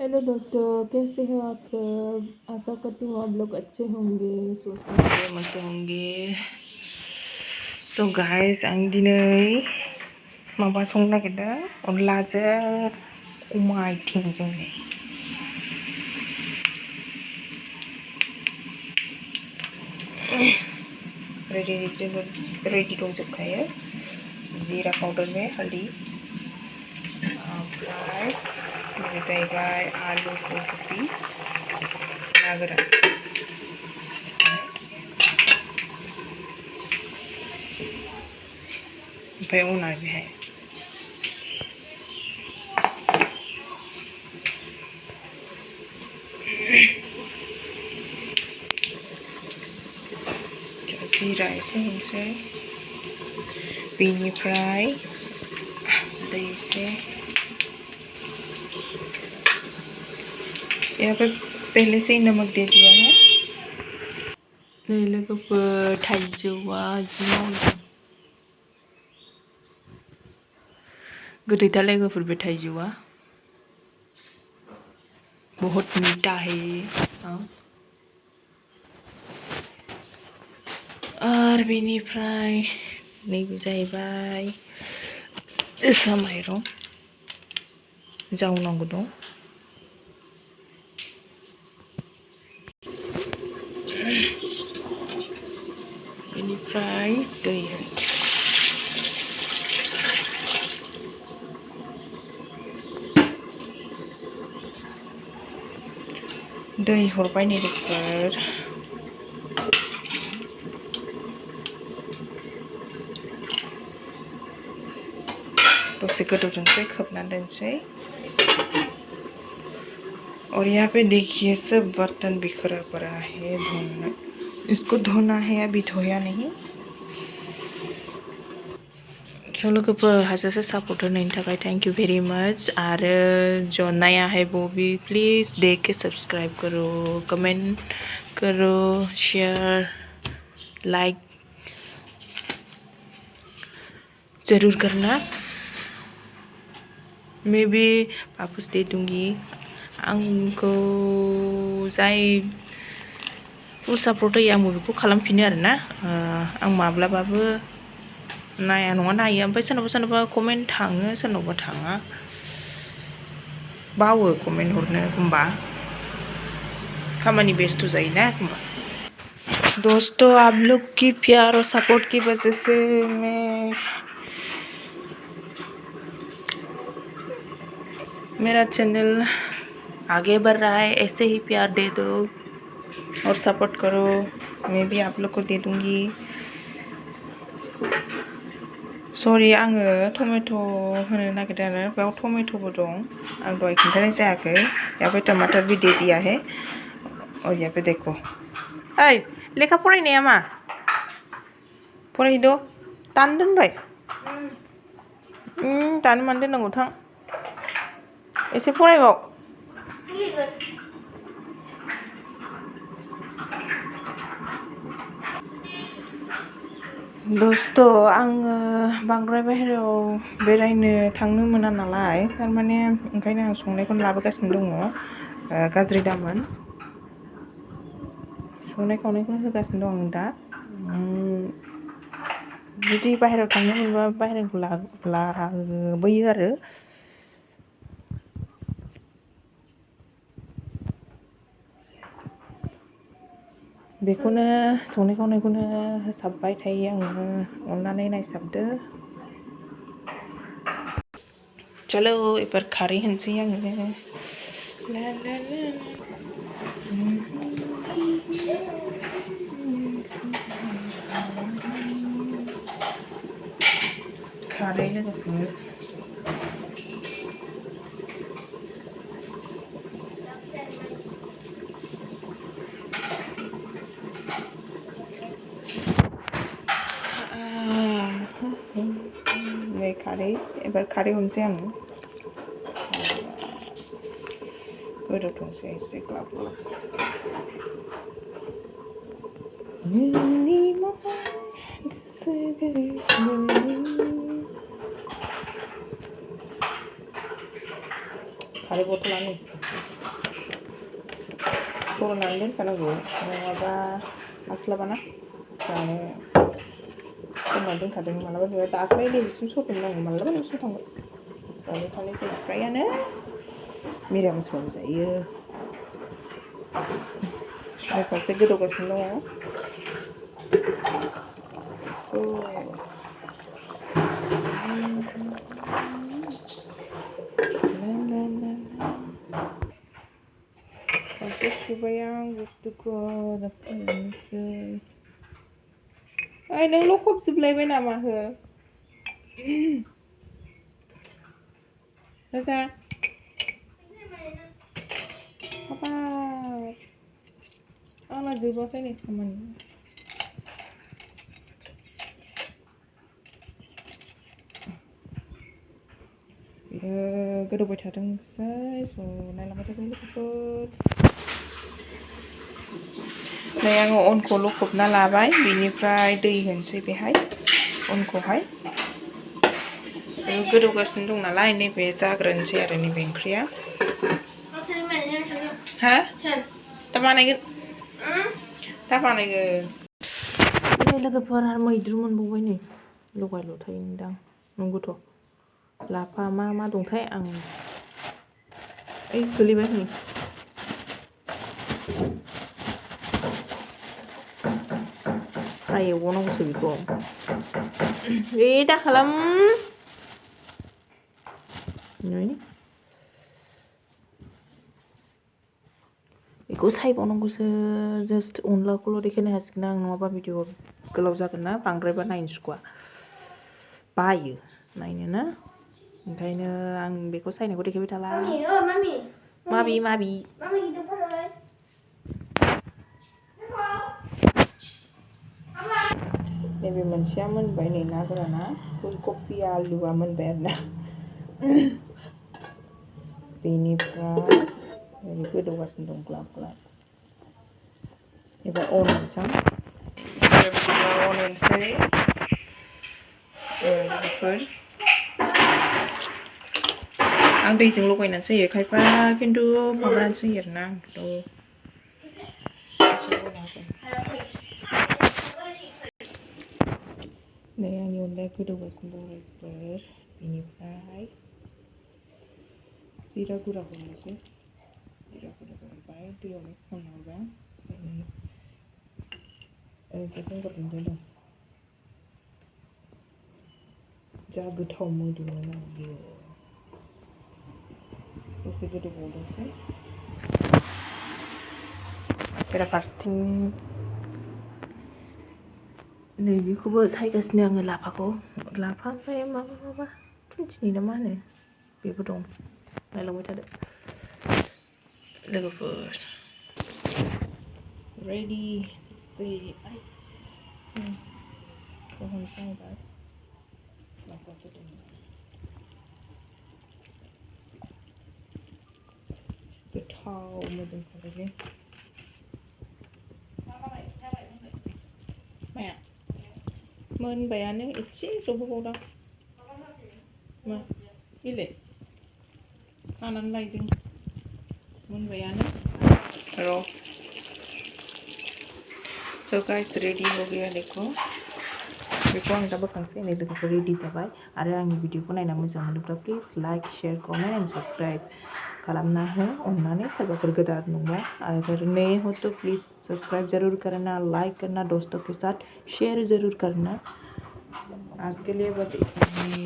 Hello दोस्तों, कैसे हो आप सब। आशा करती हूँ आप लोग अच्छे होंगे, स्वस्थ होंगे, मस्त होंगे। सो गाइस, आं दिनै माबा संनो नागिरदों, अनलाजों अमा आथिंजों। रेडि दंजोबखायो। जीरा पाउडार में हल्दी, ओमफ्राय बेनो जाहैबाय आलु, फुलकबि, ना गोरान। ओमफ्राय उनाव बेहाय जीरा एसे होनोसै, बेनिफ्राय दै एसे। यहाँ पे पहले से ही नमक दे दिया है। लोगोफोर, थाइजौआ गोदैथार लोगोफोर, बे थाइजौआ बहुत मीठा है। और बेनिफ्राय नैबे जाहैबाय जोसा माइरं जावनांगौ दं। बेनिफ्राय दै हरबाय नै लोगोफोर। दसे गोदौजोंसै, खोबनानै दोनसै। और यहाँ पे देखिए सब बर्तन बिखरा पड़ा है, धोना, इसको धोना है, अभी धोया नहीं। सो लोगोफोर, हाजासे सपोर्ट होनायनि थाखाय थैंक यू वेरी मच। और जो नया है वो भी प्लीज़ देख के सब्सक्राइब करो, कमेंट करो, शेयर, लाइक ज़रूर करना। मैं भी वापस दे दूँगी। आंखौ जाय फुल सपोर्ट होयो, आंबो बेखौ खालामफिनो आरोना। आं माब्लाबाबो नाया नङा नायो, ओमफ्राय सोरनावबा कमेन्ट थाङो, सोरनावबा थाङा। बावो कमेन्ट हरनो एखमबा, खामानि बेस्थ जायोना एखमबा। दोस्तों, आप लोग की प्यार और सपोर्ट की वजह से मेरा चैनल आगे बढ़ रहा है। ऐसे ही प्यार दे दो और सपोर्ट करो, मैं भी आप लोग को दे दूँगी। सॉरी, आङो टमेट' होनो नागिरदों आरो बेयाव टमेट'बो दं, आं दहाय खिन्थानाय जायाखै। यहाँ पे टमाटर भी दे दिया है। और यहाँ पे देखो, ओइ लेखा फरायनाया मा फरायहैद', दानो दोनबाय। दानो मानो दोननांगौ, थां एसे फरायबाव। दोस्तों, आङो बांद्राय बाहेरायाव बेरायनो थांनो मोना नालाय, थारमाने ओंखायनो आं संनायखौनो लाबोगासिनो दङ। गाज्रि दामोन, संनाय खावनायखौनो होगासिनो दं आं दा। जुदि बाहेरायाव थांनो मोनबा बाहेरानिखौ लाबोयो आरो। बेखौनो संनाय खावनायखौनो होसाबबाय थायो आङो, अननानै नायसाबदो। चलो एबार खारै होनसै आङो। खारै लोगोफोर, नै खारै, एबार खारै होनसै आङो। गोदौथोंसै एसे ग्लाब ग्लाब। खारै बथलानो सरनानै दोनखानांगौ नङाबा हास्लाबाना जानो सरनानै दोनखादों मालाबा बेयाव दाख्लै नैबेसिम सरनो नांगौ मालाबा नैबेसिम थांबाय जाबाय थानाय जायो फ्रायानो मिरामिसबाबो जायो फारसे गोदौगासिनो दङ फारसे सुबाय आं बुस्थुखौ फोनोसै ओइ नों लखबजोबलायबाय नामा हो राजा हाबाब आंना जोबाखै नै खामानि गोदौबाय थाथोंसै स' नायलांबाय थागोन लोगोफोर नै आङो अनखौ लखबना लाबाय बेनिफ्राय दै होनोसै बेहाय अनखौहाय गोदौगासिनो दं नालाय नैबे जाग्रोनोसै आरो नैबे ओंख्रिया हा दा बानायगोन दा बानायगोन लोगोफोर आरो मैद्रु मोनबावबाय नै लगाय लथाय दां नंगौथ' लाफा मा दंथाय आं ओइ गोलैबाय नै फ्राय एवबावनांगौसो बेखौ दा खालाम बेखौ सायबावनांगौसो जास्ट अनलाखौल' देखायनो हासिगोन आं नङाबा भिडिअ गोलाव जागोन ना बांद्रायबा नायनो सुखुवा बायो नायनो ना ओंखायनो आं बेखौ सायनायखौ देखायबाय थाला माबि नैबे मोनसेया मोनबाय नै ना गोराना फुलकबि आलुआ मोनबाय आरो ना बेनिफ्राय ओरै गोदौगासिनो दं ग्लाब ग्लाब एबार अन होनोसै लोगोफोर आं दैजों लगायनानैसो होयो खायफा खिन्थु माबानानैसो होयो आरोना नै आंनि अनलाया गोदौगासिनो दं रायजोफोर बेनिफ्राय जिरा गुराखौ होनोसै जिरा गुराखौ होबाय दैयाव मिक्स खालामना हरबाय ओरैजाय गंगार दुन्दिया दं जा गोथाव मोदोमो ना बेयो दसे गोदौबावदोंसै बेराफारसेथिं नैबेखौबो सायगासिनो आङो लाफाखौ लाफा ओमफ्राय माबा थुनथिनि ना मा होनो बेबो दं नायलांबाय थादो लोगोफोर रेडि गोथाव मोदोमखाबाय माया मोनबायानो एसे जबहोबावदां मा बिलाइ खानानै लायदों मोनबायानो र' स' गाइस रेडि हो गया देखो बेखौ आं दा बोखांसै नै लोगोफोर रेडि जाबाय आरो आंनि भिडिअखौ नायना मोजां मोनोब्ला please like share comment and subscribe खालामना हो अननानै सोरबाफोर गोदान नंबा अगर नए हो तो प्लीज़ सब्सक्राइब ज़रूर करना लाइक करना दोस्तों के साथ शेयर ज़रूर करना आज के लिए बस इतना ही